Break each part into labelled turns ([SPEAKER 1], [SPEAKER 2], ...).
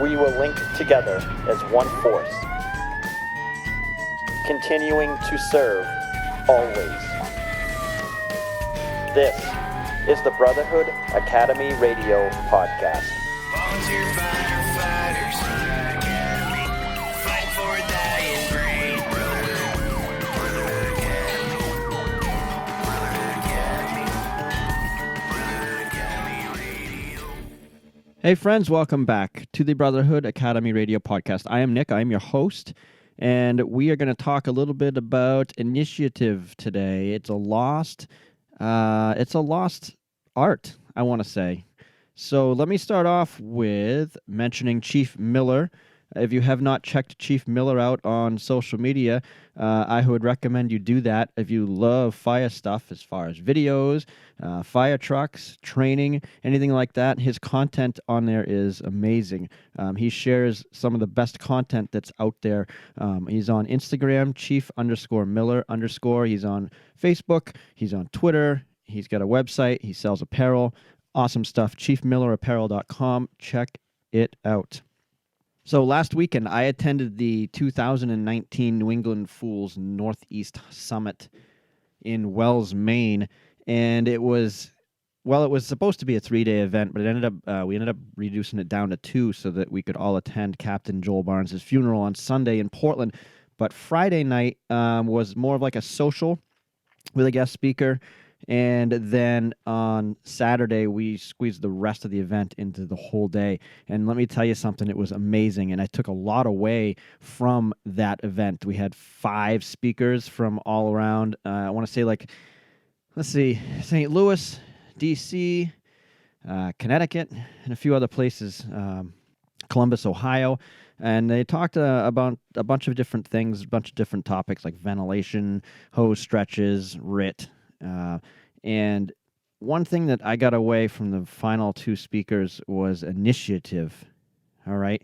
[SPEAKER 1] we will link together as one force, continuing to serve always. This is the Brotherhood Academy Radio Podcast.
[SPEAKER 2] Volunteer firefighters, Academy, fight for a dying breed. Brotherhood Academy Radio.
[SPEAKER 3] Hey friends, welcome back to the Brotherhood Academy Radio Podcast. I am Nick, I am your host, and we are going to talk a little bit about initiative today. It's a lost art, I want to say. So let me start off with mentioning Chief Miller. If you have not checked Chief Miller out on social media, I would recommend you do that if you love fire stuff as far as videos, fire trucks, training, anything like that. His content on there is amazing. He shares some of the best content that's out there. He's on Instagram, Chief_Miller_. He's on Facebook. He's on Twitter. He's got a website. He sells apparel. Awesome stuff. ChiefMillerApparel.com. Check it out. So last weekend, I attended the 2019 New England Fools Northeast Summit in Wells, Maine, and it was supposed to be a 3-day event, but we ended up reducing it down to 2 so that we could all attend Captain Joel Barnes' funeral on Sunday in Portland. But Friday night was more of like a social with a guest speaker. And then on Saturday, we squeezed the rest of the event into the whole day. And let me tell you something, it was amazing. And I took a lot away from that event. We had 5 speakers from all around. I want to say St. Louis, D.C., Connecticut, and a few other places, Columbus, Ohio. And they talked about a bunch of different things, a bunch of different topics like ventilation, hose stretches, RIT. And one thing that I got away from the final 2 speakers was initiative. All right.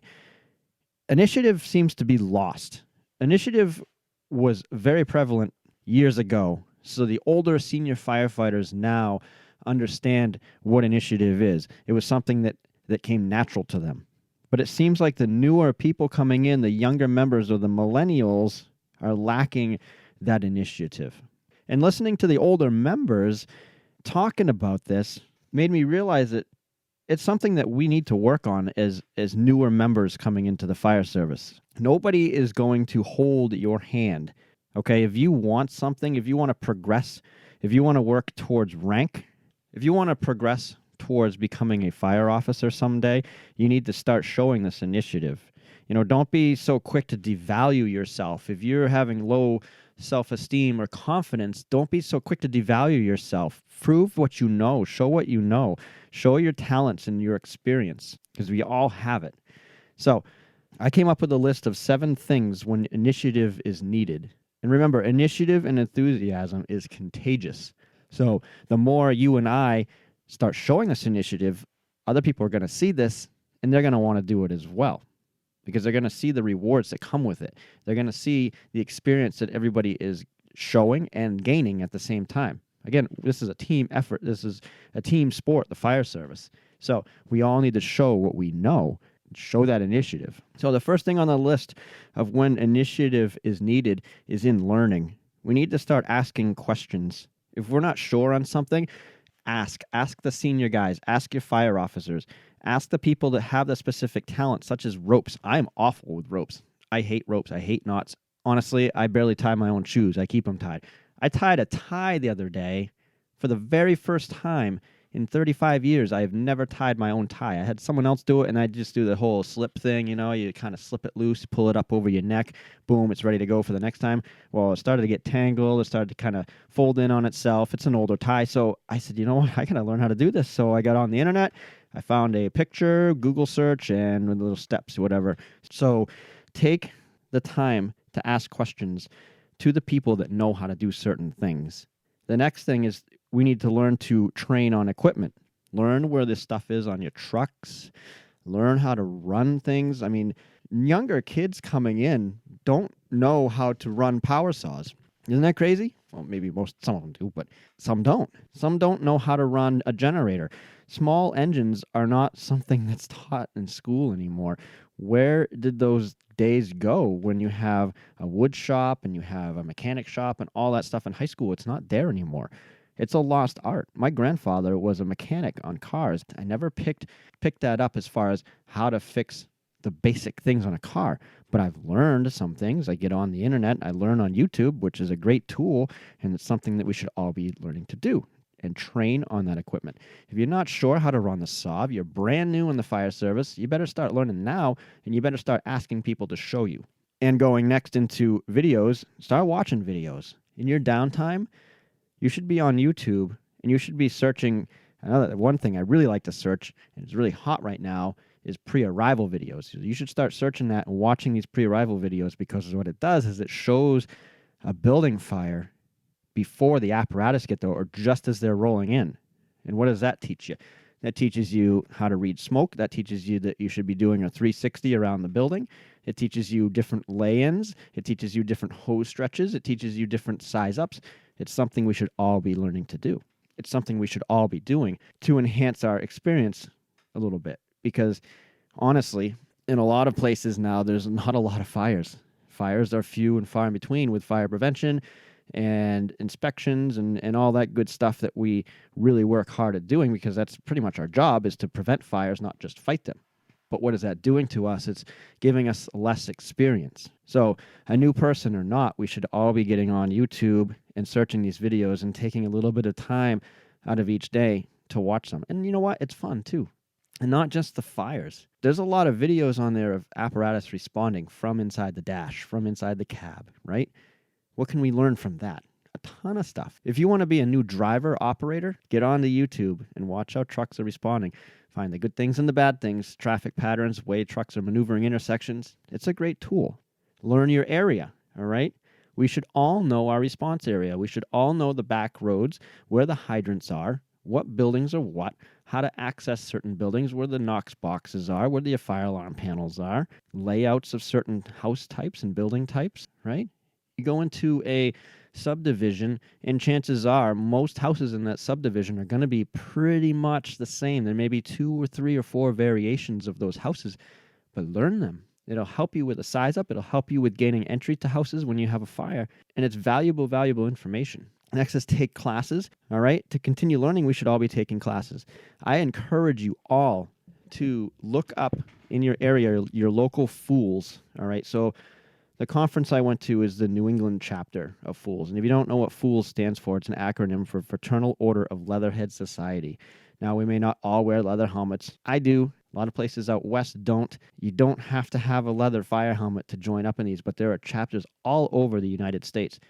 [SPEAKER 3] Initiative seems to be lost. Initiative was very prevalent years ago. So the older senior firefighters now understand what initiative is. It was something that came natural to them. But it seems like the newer people coming in, the younger members or the millennials, are lacking that initiative. And listening to the older members talking about this made me realize that it's something that we need to work on as newer members coming into the fire service. Nobody is going to hold your hand, okay? If you want something, if you want to progress, if you want to work towards rank, if you want to progress towards becoming a fire officer someday, you need to start showing this initiative. You know, don't be so quick to devalue yourself. If you're having low self-esteem or confidence, don't be so quick to devalue yourself. Prove what you know. Show what you know. Show your talents and your experience, because we all have it. So I came up with a list of 7 things when initiative is needed. And remember, initiative and enthusiasm is contagious. So the more you and I start showing this initiative, other people are going to see this and they're going to want to do it as well, because they're going to see the rewards that come with it. They're going to see the experience that everybody is showing and gaining at the same time. Again, this is a team effort. This is a team sport, the fire service. So we all need to show what we know, show that initiative. So the first thing on the list of when initiative is needed is in learning. We need to start asking questions. If we're not sure on something, ask. Ask the senior guys. Ask your fire officers. Ask the people that have the specific talent, such as ropes. I'm awful with ropes. I hate ropes. I hate knots. Honestly, I barely tie my own shoes. I keep them tied. I tied a tie the other day for the very first time in 35 years. I have never tied my own tie. I had someone else do it, and I just do the whole slip thing. You know, you kind of slip it loose, pull it up over your neck. Boom, it's ready to go for the next time. Well, it started to get tangled. It started to kind of fold in on itself. It's an older tie. So I said, you know what? I got to learn how to do this. So I got on the internet. I found a picture, Google search, and little steps, whatever. So take the time to ask questions to the people that know how to do certain things. The next thing is we need to learn to train on equipment. Learn where this stuff is on your trucks. Learn how to run things. I mean, younger kids coming in don't know how to run power saws. Isn't that crazy? Well, maybe some of them do, but some don't. Some don't know how to run a generator. Small engines are not something that's taught in school anymore. Where did those days go when you have a wood shop and you have a mechanic shop and all that stuff in high school? It's not there anymore. It's a lost art. My grandfather was a mechanic on cars. I never picked that up as far as how to fix the basic things on a car, but I've learned some things. I get on the internet, I learn on YouTube, which is a great tool, and it's something that we should all be learning to do and train on that equipment. If you're not sure how to run the saw, you're brand new in the fire service, you better start learning now, and you better start asking people to show you. And going next into videos, start watching videos. In your downtime, you should be on YouTube, and you should be searching. Another one thing I really like to search, and it's really hot right now, is pre-arrival videos. You should start searching that and watching these pre-arrival videos, because what it does is it shows a building fire before the apparatus get there or just as they're rolling in. And what does that teach you? That teaches you how to read smoke. That teaches you that you should be doing a 360 around the building. It teaches you different lay-ins. It teaches you different hose stretches. It teaches you different size-ups. It's something we should all be learning to do. It's something we should all be doing to enhance our experience a little bit. Because honestly, in a lot of places now, there's not a lot of fires. Fires are few and far in between with fire prevention and inspections and all that good stuff that we really work hard at doing, because that's pretty much our job, is to prevent fires, not just fight them. But what is that doing to us? It's giving us less experience. So a new person or not, we should all be getting on YouTube and searching these videos and taking a little bit of time out of each day to watch them. And you know what? It's fun too. And not just the fires. There's a lot of videos on there of apparatus responding from inside the dash, from inside the cab, right? What can we learn from that? A ton of stuff. If you want to be a new driver, operator, get onto YouTube and watch how trucks are responding. Find the good things and the bad things, traffic patterns, way trucks are maneuvering intersections. It's a great tool. Learn your area, all right? We should all know our response area. We should all know the back roads, where the hydrants are, what buildings are what, how to access certain buildings, where the Knox boxes are, where the fire alarm panels are, layouts of certain house types and building types, right? You go into a subdivision, and chances are most houses in that subdivision are going to be pretty much the same. There may be 2 or 3 or 4 variations of those houses, but learn them. It'll help you with a size up. It'll help you with gaining entry to houses when you have a fire, and it's valuable information. Next is take classes, all right? To continue learning, we should all be taking classes. I encourage you all to look up in your area, your local FOOLs, all right? So the conference I went to is the New England chapter of FOOLs. And if you don't know what FOOLs stands for, it's an acronym for Fraternal Order of Leatherhead Society. Now, we may not all wear leather helmets. I do. A lot of places out west don't. You don't have to have a leather fire helmet to join up in these, but there are chapters all over the United States.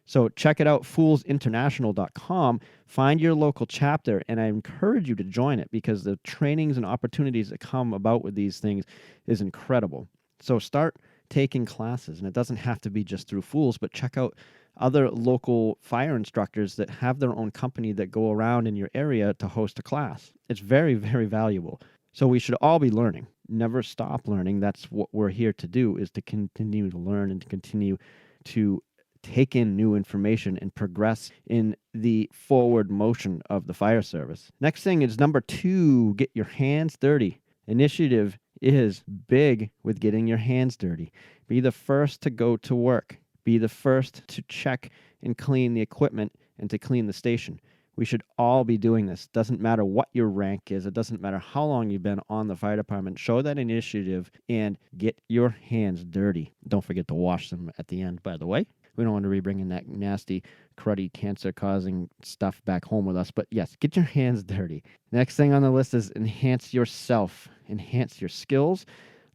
[SPEAKER 3] So check it out, foolsinternational.com. Find your local chapter, and I encourage you to join it, because the trainings and opportunities that come about with these things is incredible. So start taking classes, and it doesn't have to be just through FOOLs, but check out other local fire instructors that have their own company that go around in your area to host a class. It's very, very valuable. So we should all be learning. Never stop learning. That's what we're here to do, is to continue to learn and to continue to take in new information and progress in the forward motion of the fire service. Next thing is number 2, get your hands dirty. Initiative is big with getting your hands dirty. Be the first to go to work. Be the first to check and clean the equipment and to clean the station. We should all be doing this. Doesn't matter what your rank is. It doesn't matter how long you've been on the fire department. Show that initiative and get your hands dirty. Don't forget to wash them at the end, by the way. We don't want to be bringing that nasty, cruddy, cancer-causing stuff back home with us. But yes, get your hands dirty. Next thing on the list is enhance yourself. Enhance your skills.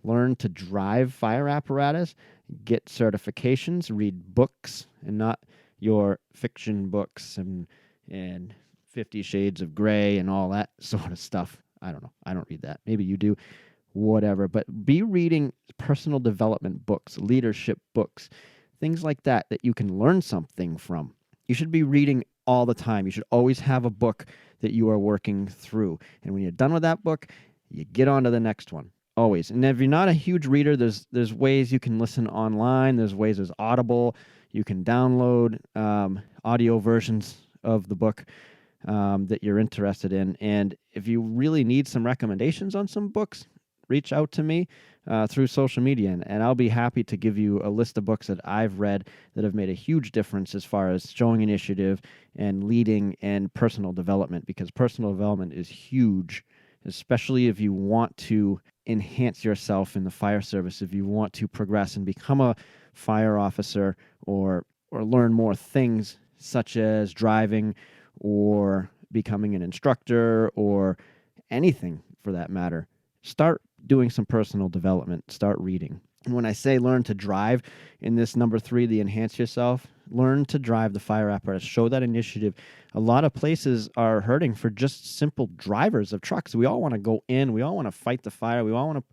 [SPEAKER 3] Learn to drive fire apparatus. Get certifications. Read books, and not your fiction books and 50 Shades of Grey and all that sort of stuff. I don't know. I don't read that. Maybe you do. Whatever. But be reading personal development books, leadership books, things like that you can learn something from. You should be reading all the time. You should always have a book that you are working through. And when you're done with that book, you get on to the next one. Always. And if you're not a huge reader, there's ways you can listen online. There's ways, there's Audible. You can download audio versions of the book that you're interested in. And if you really need some recommendations on some books, reach out to me through social media, and I'll be happy to give you a list of books that I've read that have made a huge difference as far as showing initiative and leading and personal development, because personal development is huge, especially if you want to enhance yourself in the fire service, if you want to progress and become a fire officer or learn more things such as driving or becoming an instructor or anything for that matter. Start doing some personal development. Start reading. And when I say learn to drive in this number 3, the enhance yourself, learn to drive the fire apparatus. Show that initiative. A lot of places are hurting for just simple drivers of trucks. We all want to go in. We all want to fight the fire. We all want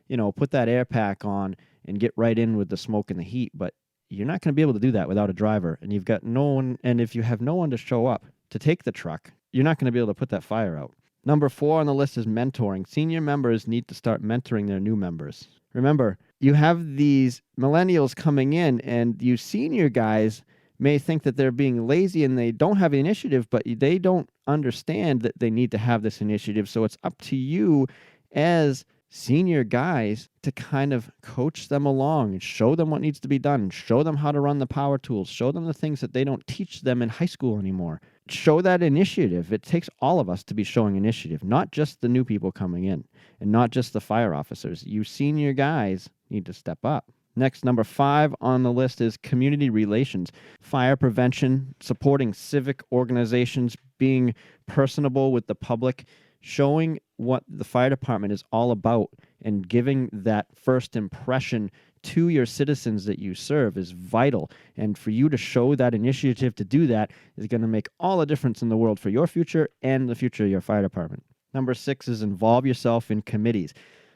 [SPEAKER 3] to, put that air pack on and get right in with the smoke and the heat. But you're not going to be able to do that without a driver. And you've got no one. And if you have no one to show up to take the truck, you're not going to be able to put that fire out. Number 4 on the list is mentoring. Senior members need to start mentoring their new members. Remember, you have these millennials coming in, and you senior guys may think that they're being lazy and they don't have initiative, but they don't understand that they need to have this initiative. So it's up to you as senior guys to kind of coach them along and show them what needs to be done, show them how to run the power tools, show them the things that they don't teach them in high school anymore. Show that initiative. It takes all of us to be showing initiative, not just the new people coming in and not just the fire officers. You senior guys need to step up. Next, number 5 on the list is community relations, fire prevention, supporting civic organizations, being personable with the public, showing what the fire department is all about and giving that first impression to your citizens that you serve is vital. And for you to show that initiative to do that is going to make all the difference in the world for your future and the future of your fire department. Number 6 is involve yourself in committees.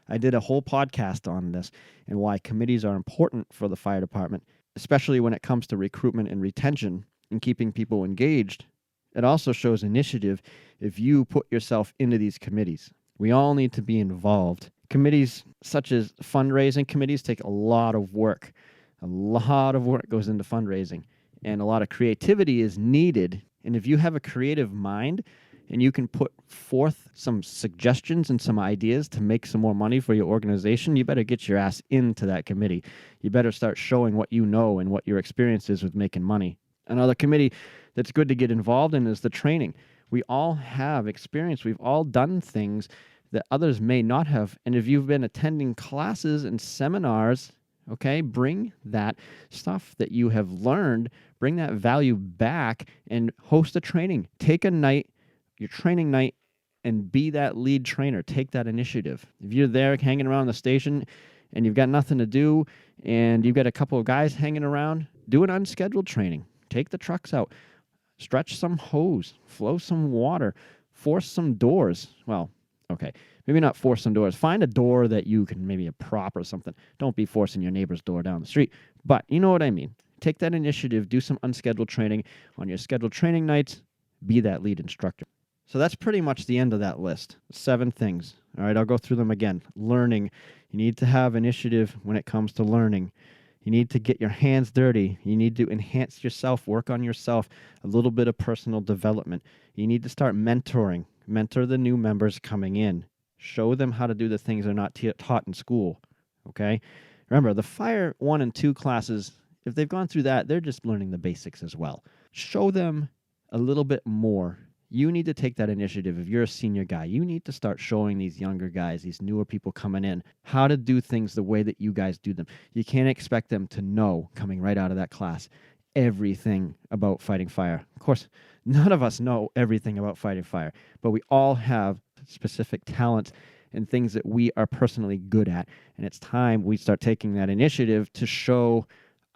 [SPEAKER 3] I did a whole podcast on this and why committees are important for the fire department, especially when it comes to recruitment and retention and keeping people engaged. It also shows initiative if you put yourself into these committees. We all need to be involved. Committees such as fundraising committees take a lot of work. A lot of work goes into fundraising, and a lot of creativity is needed. And if you have a creative mind and you can put forth some suggestions and some ideas to make some more money for your organization, you better get your ass into that committee. You better start showing what you know and what your experience is with making money. Another committee that's good to get involved in is the training. We all have experience. We've all done things that others may not have. And if you've been attending classes and seminars, okay, bring that stuff that you have learned, bring that value back and host a training. Take a night, your training night, and be that lead trainer. Take that initiative. If you're there hanging around the station and you've got nothing to do and you've got a couple of guys hanging around, do an unscheduled training. Take the trucks out. Stretch some hose. Flow some water. Force some doors. Well, okay, maybe not force some doors. Find a door that you can, maybe a prop or something. Don't be forcing your neighbor's door down the street. But you know what I mean. Take that initiative. Do some unscheduled training. On your scheduled training nights, be that lead instructor. So that's pretty much the end of that list. 7 things. All right, I'll go through them again. Learning. You need to have initiative when it comes to learning. You need to get your hands dirty. You need to enhance yourself, work on yourself, a little bit of personal development. You need to start mentoring. Mentor the new members coming in. Show them how to do the things they're not taught in school. Okay? Remember, the Fire 1 and 2 classes, if they've gone through that, they're just learning the basics as well. Show them a little bit more. You need to take that initiative. If you're a senior guy, you need to start showing these younger guys, these newer people coming in, how to do things the way that you guys do them. You can't expect them to know, coming right out of that class, everything about fighting fire. Of course, none of us know everything about fighting fire, but we all have specific talents and things that we are personally good at. And it's time we start taking that initiative to show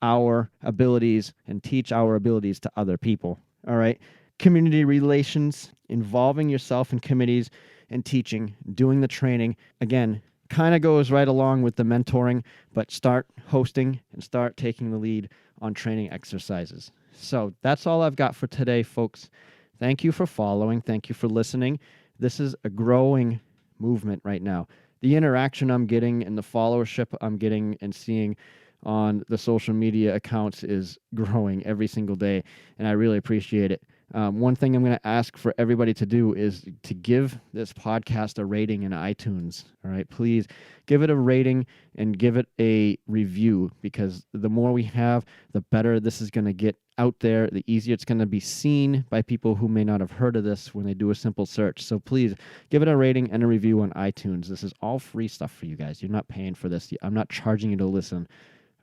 [SPEAKER 3] our abilities and teach our abilities to other people. All right? Community relations, involving yourself in committees and teaching, doing the training. Again, kind of goes right along with the mentoring, but start hosting and start taking the lead on training exercises. So that's all I've got for today, folks. Thank you for following. Thank you for listening. This is a growing movement right now. The interaction I'm getting and the followership I'm getting and seeing on the social media accounts is growing every single day, and I really appreciate it. One thing I'm going to ask for everybody to do is to give this podcast a rating in iTunes. All right, please give it a rating and give it a review, because the more we have, the better this is going to get out there, the easier it's going to be seen by people who may not have heard of this when they do a simple search. So please give it a rating and a review on iTunes. This is all free stuff for you guys. You're not paying for this. I'm not charging you to listen.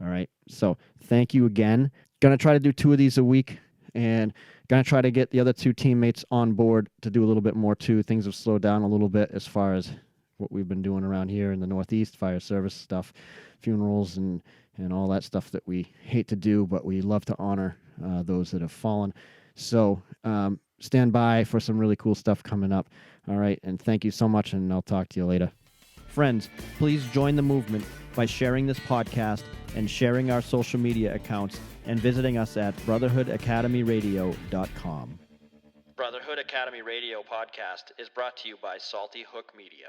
[SPEAKER 3] All right. So thank you again. Going to try to do 2 of these a week, and going to try to get the other 2 teammates on board to do a little bit more too. Things have slowed down a little bit as far as what we've been doing around here in the Northeast, fire service stuff, funerals, and all that stuff that we hate to do, but we love to honor those that have fallen. So stand by for some really cool stuff coming up. All right. And thank you so much, and I'll talk to you later. Friends, please join the movement by sharing this podcast and sharing our social media accounts and visiting us at brotherhoodacademyradio.com.
[SPEAKER 1] Brotherhood Academy Radio podcast is brought to you by Salty Hook Media.